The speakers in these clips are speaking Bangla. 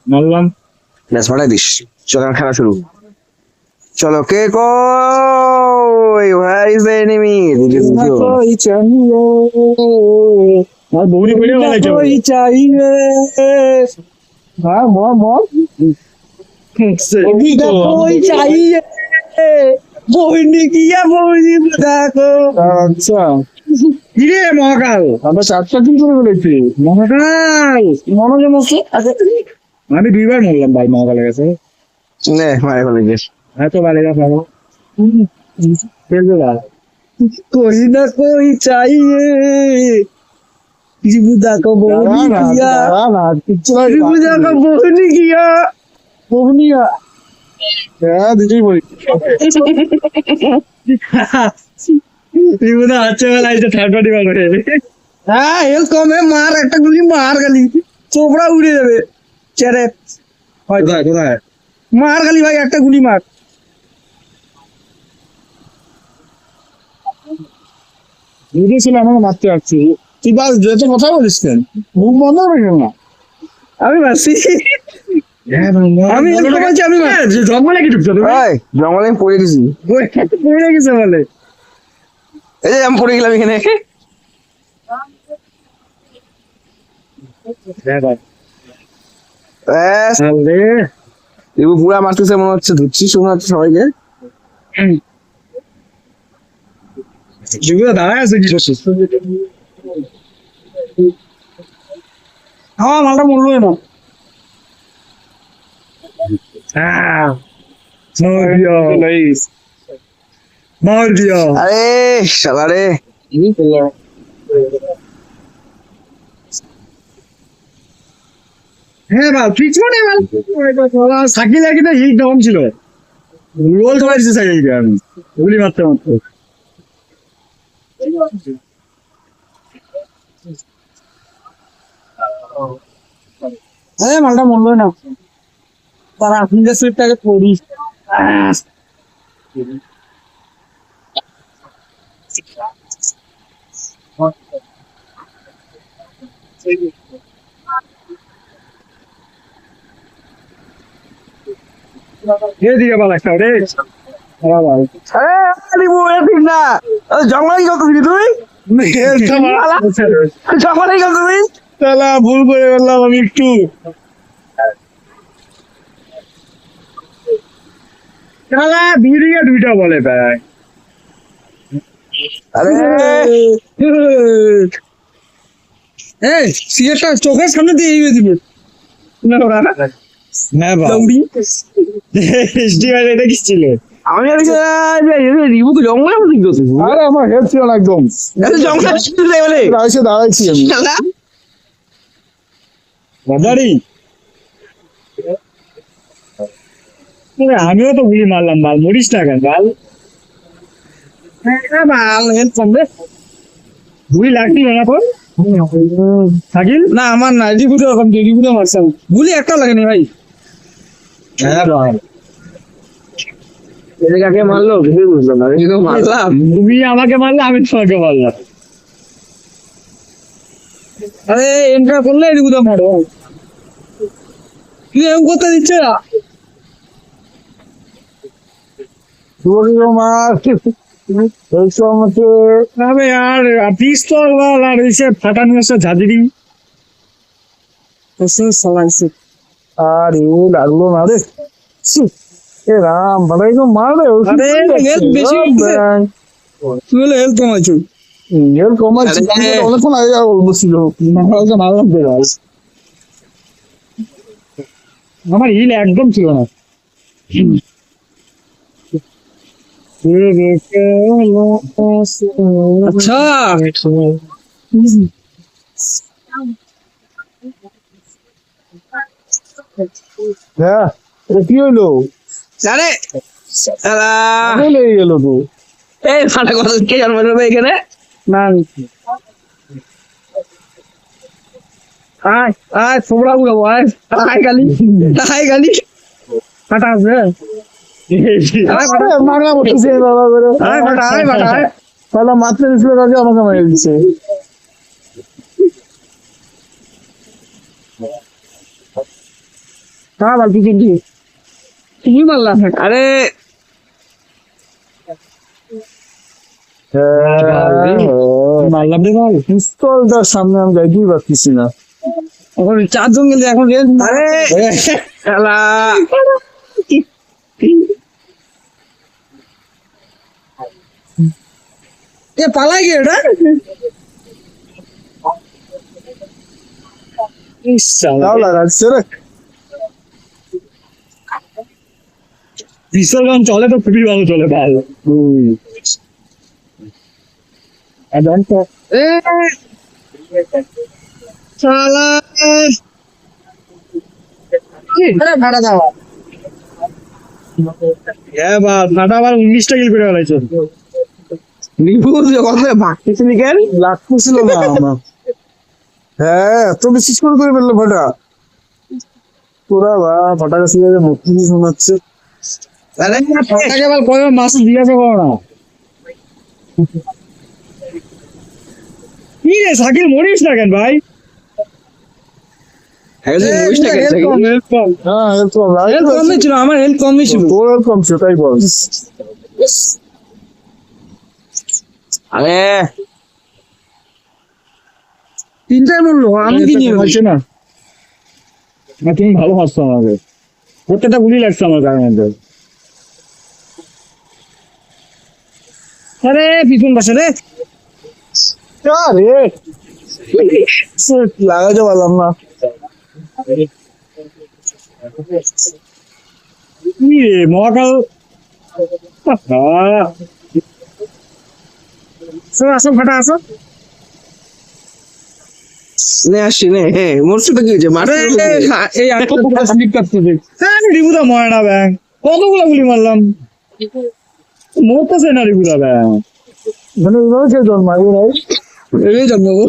মারলাম। ব্যাস মারাই দিস। চল এখন খেলা শুরু। চলো কে কই where is the enemy? कोई चाहिए আর বৌরি কইলে ভালো চল। कोई चाहिए হ্যাঁ মর মর कोई चाहिए বহিনী কিয়া বহিনী দেখো। আচ্ছা কিরে মহাকাল আমরা চারটা দিন করে বলেছি মহাকাল মনোজন আছে আমি দুইবার মরলাম ভাই মহাকালের কাছে নে মারে ফেলে দিস। এত ভালো গেছে খেলবে না कोई ना कोई चाहिए जीवुदा को बोहनी किया जीवुदा को बोहनी किया বহনিয়া হ্যাঁ দিদি বলি जीवुदा अच्छे वाला इसे थर्ड पार्टी मार रहे हैं। हाँ हेल कम है मार एक गुली मार गली चोपड़ा उड़े जावे चेहरे কোথায় मार गली भाई एक गुली मार বুঝেছিল আমাকে মারতে আসছি তুই বাস যেতে কথা বলিস কেন মুখ বন্ধ করে গেল না আমি মারছি আমি এরকম বলছি আমি জঙ্গলে কি ঢুকছো তুমি এই জঙ্গলে আমি পড়ে গেছি পড়ে গেছে বলে এই যে আমি পড়ে গেলাম এখানে ব্যাস আরে এবার পুরা মারতেছে মনে হচ্ছে ধুচ্ছিস মনে হচ্ছে সবাইকে যেগুলো দাঁড়ায় আছে কি করছিস আমার মালটা মরলো না মার দিয়া আরে শালা রে হ্যাঁ বা পিছনে সাকিল আর কিন্তু হিট ডাউন ছিল রোল ধরে দিচ্ছে সাকিলকে আমি গুলি মারতে মারতে আরে মালটা মরলো না তারা আপনি যে সেটটাকে পড়ি এদিকে বল একটা রে জঙ্গলে কত দিবি তুই জঙ্গলে কত দিবি তালা ভুল করে বললাম আমি একটু তালা দুইদিকে দুইটা বলে ভাই আরে এই সিগারেটটা চোখের সামনে দিয়ে এই দিবে না ওরা হ্যাঁ ভাই দৌড়ি এসডি ভাই এটা কি ছিল আমি আর রিবু তো জঙ্গলে মধ্যে কি করছিস আরে আমার হেড ছিল না একদম জঙ্গলে বলে এসে দাঁড়াইছি আমি বাদারি আমিও তো গুলি মারলাম বাল মরিস না কেন বাল মাল হেল্প করবে গুলি লাগছিল না তোর থাকিল না আমার না রিবুতে ওরকম রিবুতে মারছাম গুলি একটা লাগেনি ভাই হ্যাঁ ভাই এটা কাকে মারলো কিছু বুঝলাম না কিন্তু মারলাম তুমি আমাকে মারলে আমি তোমাকে মারলাম আরে এন্টার করলে রিবুতে মারো তুই এরকম করতে দিচ্ছে না আবে আর পিস্তল বল আর এসে ফাটানো এসে ঝাঁঝরি আর ও লাগলো না রে এ রাম ভাই তো মারবে আরে হেল্প বেশি তুই হলে হেল্প কমাইছো এর কমাচ্ছি অনেকক্ষণ আগে আর বলছিল মারলাম আমার হিল একদম ছিল না আচ্ছা হ্যাঁ কি হইলো আরে লেগে গেল তো এই ফাটা কথা কে জন্ম নেবে এখানে না আয় আয় সোবড়া উড়াবো আয় আয় গালি আয় গালি ফাটা আছে মারা বসেছে বাবা করে আয় ফাটা আয় ফাটা আয় তাহলে মাত্র দিছিল রাজা আমাকে মেরে দিচ্ছে হ্যাঁ বাল পিছন দিয়ে তুমি মারলা আরে মারলাম রে ভাই, পিস্তলটার সামনে আমি যাইতেই পারতেছি না। এখন চারজন গেলে এখন আরে শালা এ পালাই গে এটা তাও লাগাচ্ছে রে। পিস্তল গান চলে তো খুবই ভালো চলে ভাই। এ শালা আরে ভাড়া দাও হ্যাঁ বা ফাটা আবার 19টা কিল করে ফেলাইছো। রিভু যখন ভাগতেছিলি কেন? লাগতেছিল না আমার। হ্যাঁ এত বেশি করে ফেললো ফাটা। তোরা বা ফাটা কাছে মুক্তি শোনাচ্ছে। আরে ফাটাকে আবার কয় মাছ জিজ্ঞাসা করো না। কি রে শাকিল মরিস না কেন ভাই? একজন মহিষটা কেন থাকে? হ্যাঁ এরকম হেলথ কমই ছিল আমার হেলথ কমই ছিল তোর এরকম সেটাই বল। আরে তিনটাই মরলো আমি কি নিয়ে হচ্ছে না না, তুমি ভালো হাসছো আমাকে, প্রত্যেকটা গুলি লাগছে আমার গায়ের মধ্যে। আরে পিছন পাশে রে আরে লাগাতে পারলাম না। কি রে মহাকাল, আসো ফাটা আসো নে আসছি নে, হ্যাঁ মরছে তো কি হয়েছে? মারছে তো কি হয়েছে? এই একটা স্লিপ করতেছে রিবুদা মরে না ব্যাং, কতগুলো গুলি মারলাম মরতেছে না রিবুদা ব্যাং। মানে এইভাবে কেউ জন্মায় ভাই, এই জন্মাবো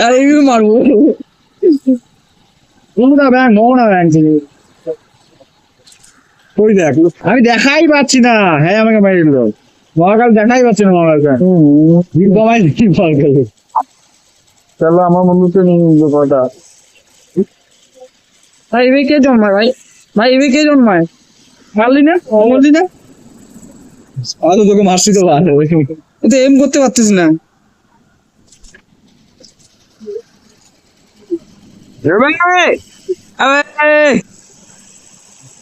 আর এই মারবো রিবুদা ব্যাং মরা ব্যাং ছিল। ওই দেখ আমি দেখাই পাচ্ছি না, হ্যাঁ আমাকে মেরে দিল মহাকাল, দেখাই পাচ্ছি না মহাকাল কমাই কি ফল গেল। তাহলে আমার বন্ধুকে নিয়ে নিল কটা। ভাই এবার কে জন্মায় ভাই ভাই এবার কে জন্মায় মারলি না মারলি না আলো তোকে মারছি তো ভালো। তো এম করতে পারতিস না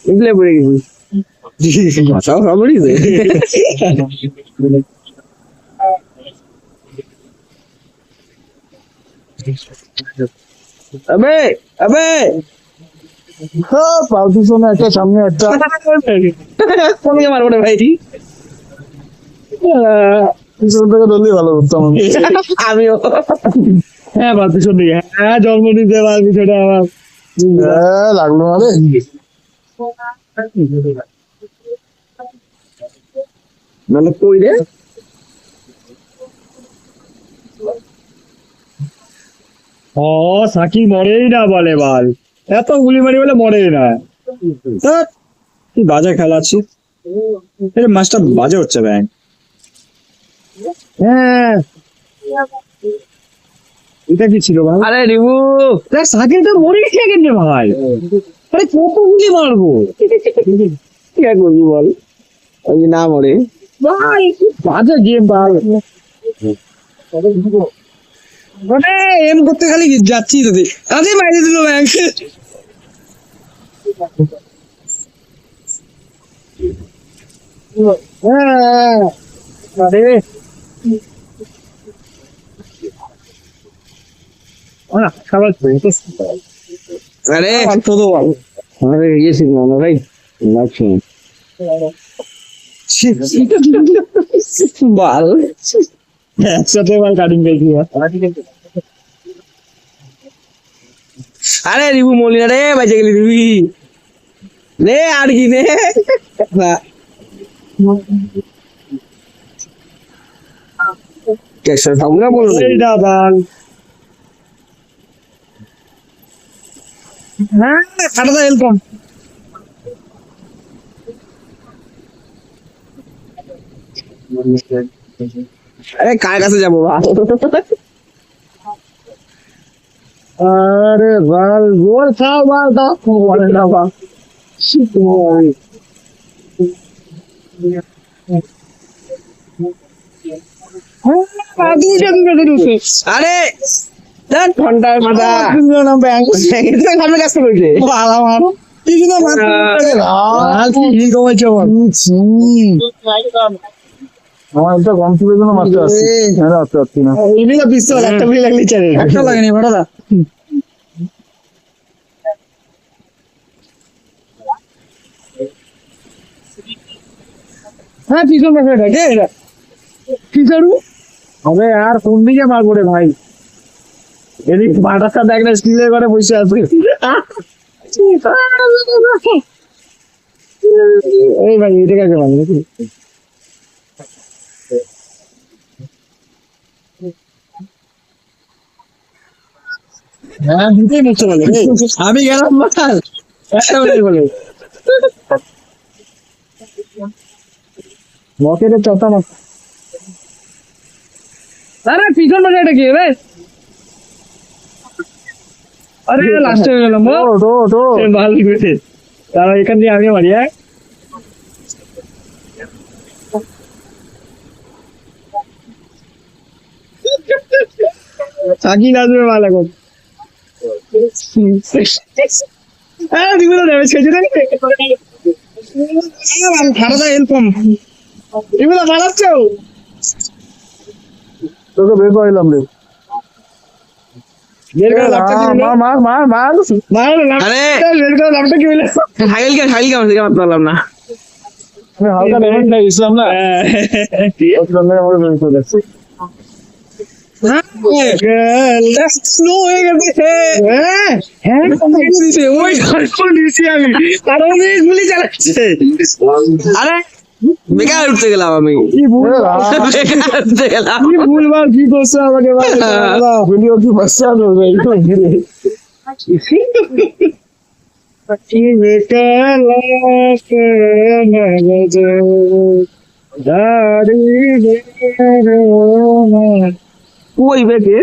এগুলো পড়ে গেছি সব খবরই দে। আবে আবে হ্যাঁ পালতু শোনা একটা সামনে একটা কোনকে মারবো রে ভাই? পিছন থেকে ধরলেই ভালো করতাম আমি। আমিও হ্যাঁ পালতু শোন হ্যাঁ জন্ম নিতে পারবি সেটা আমার। হ্যাঁ লাগলো না রে। মানে কই রে? ও সাকি মরেই না বলে বল, এত গুলি মারি বলে মরেই না। ধ্যাৎ, কি বাজে খেলাচ্ছি, মাছটা বাজে হচ্ছে ব্যাং। হ্যাঁ এটা কি ছিল ভাই? আরে রিভু সাকিল তো মরিস না কেন রে ভাই? আরে কত গুলি মারবো? কি আর করবি বল, ওই যে না মরে ভাই কি বাজে গেম ভাই। মানে এম করতে খালি যাচ্ছি তোদের আজই মাইরে দিল ব্যাংক হ্যাঁ আরে খাবার আরে তো আরে গেছি না ভাই লাগছে বল একসাথে এবার কাটিং পেয়েছি। আরে রিভু মলিনা রে বাজে গেলি তুই নে আর কি নে कैसे सामने बोल रहे এইটা বাল হ্যাঁ ফাটাটা এলকম अरे काय कैसे जाबो আরে বাল গোল খাও বাল দাও বলে না বাল আরে দেখ ঘন্টার মাথা সামনে কাজ করেছে আমার একটা কম ছিল জন্য মারতে আসছি আসতে পারছি না পিস্তল একটা গুলি লাগলে চারে একটা লাগেনি ভাড়া হ্যাঁ পিছন পাশে এটা কে এটা পিছারু হবে আর কোন দিকে মারবো রে ভাই এদিক বাটাসটা দেখ না স্টিলের ঘরে বসে আছে এই ভাই এটা কাকে মারবে নাকি হ্যাঁ দুটোই মুখতে বলে আমি গেলাম মাল একটা বলে মকের চটা মাছ আরে পিছন পাশে এটা কি রে আরে লাস্ট হয়ে গেলাম ভালো লিখেছে তারা এখান দিয়ে আমিও মারি হ্যাঁ সাকিন আসবে ভালো এখন হ্যাঁ দিব না ড্যামেজ খেয়েছে না ভাড়া এরকম এগুলো মারাচ্ছ তোকে বের করলাম রে বের করে লাভটা কি হলো মার মার মার মার আরে বের করে লাভটা কি হলো সাইকেল কেমন থেকে মারতে পারলাম না হালকা ড্যামেজ না ইসলাম না ইসলাম না আমাকে বের করে দিচ্ছে স্লো হয়ে গেছে হ্যাঁ দিছে ওই গল্প নিয়েছি আমি তার অনেক গুলি চালাচ্ছে আরে বেকার উঠতে গেলাম আমি কি ভুল বেকার উঠতে গেলাম কি ভুলভাল কি করছে আমাকে ভিডিও কি বাচ্চা ওই বেটে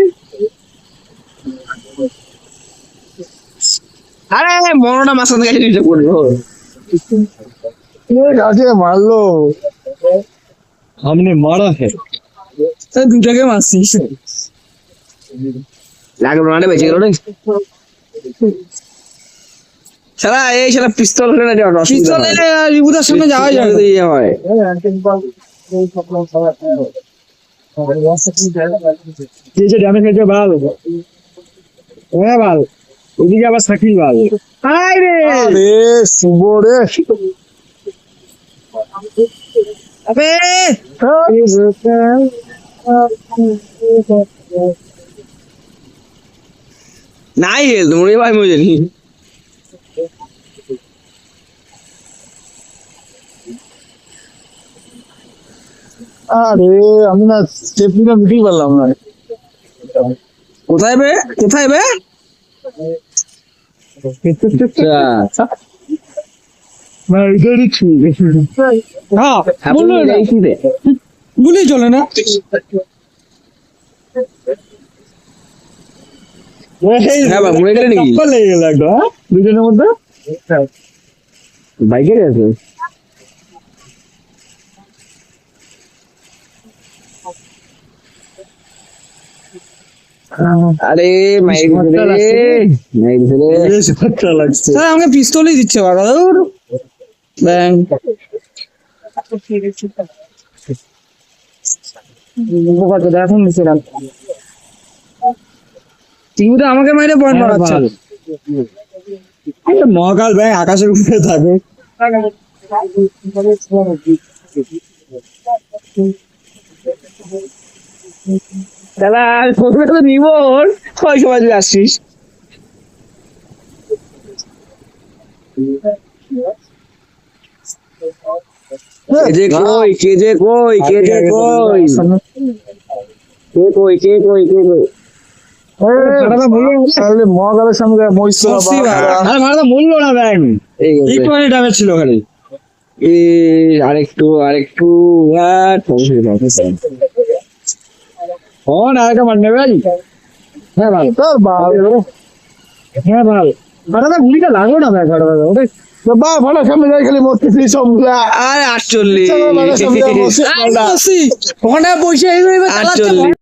আরে মরনা মাঝখান থেকে নিচে পড়লো গাছে মারলো हमने मारा है দুটাকে মারছিস লাগলো না রে বেঁচে গেল রে সারা এই সারা পিস্তল হলে না যাওয়া পিস্তল রিবুদার সামনে যাওয়া যায় না। ইয়ে হয় ये जो डैमेज है जो बाल হ্যাঁ বাল ওদিকে আবার সাকিল বাল আয় রে আরে শুভ রে আবে নাই হেল তোমরা ভাই মজে নি আরে আমি না স্টেপ নিতে দিতেই পারলাম না কোথায় বে मैं इधर ही थी হ্যাঁ বললো না গুলি চলে না হ্যাঁ বা মরে গেলে নাকি টক্কর লেগে গেল একটা দুজনের মধ্যে বাইকের আছে আরে মাইক বেশ খতরা লাগছে স্যার আমাকে পিস্তলই দিচ্ছে বাবা ধুর ব্যাং এখন দিছিলাম টিভিটা আমাকে মাইরে পয়েন্ট মারাচ্ছে মহাকাল ভাই আকাশের উপরে থাকে দাদা ফোনটা তো নিব কয় সময় তুই আসছিস কে যে কই মহাকালের সামনে মহিষা মারা মূল্য না ব্যাং এই গেছে। একটু ড্যামেজ ছিল খালি আরেকটু আর একটা মারনে ভাই হ্যাঁ ভাই তোর বাল হ্যাঁ ভাই ফাটাদা গুলিটা লাগলো না ভাই ফাটাদা ওটা বা ভালো সামনে যাই খালি মরতেছি সবগুলা আরে 48 সামনে বসে আটচল্লিশ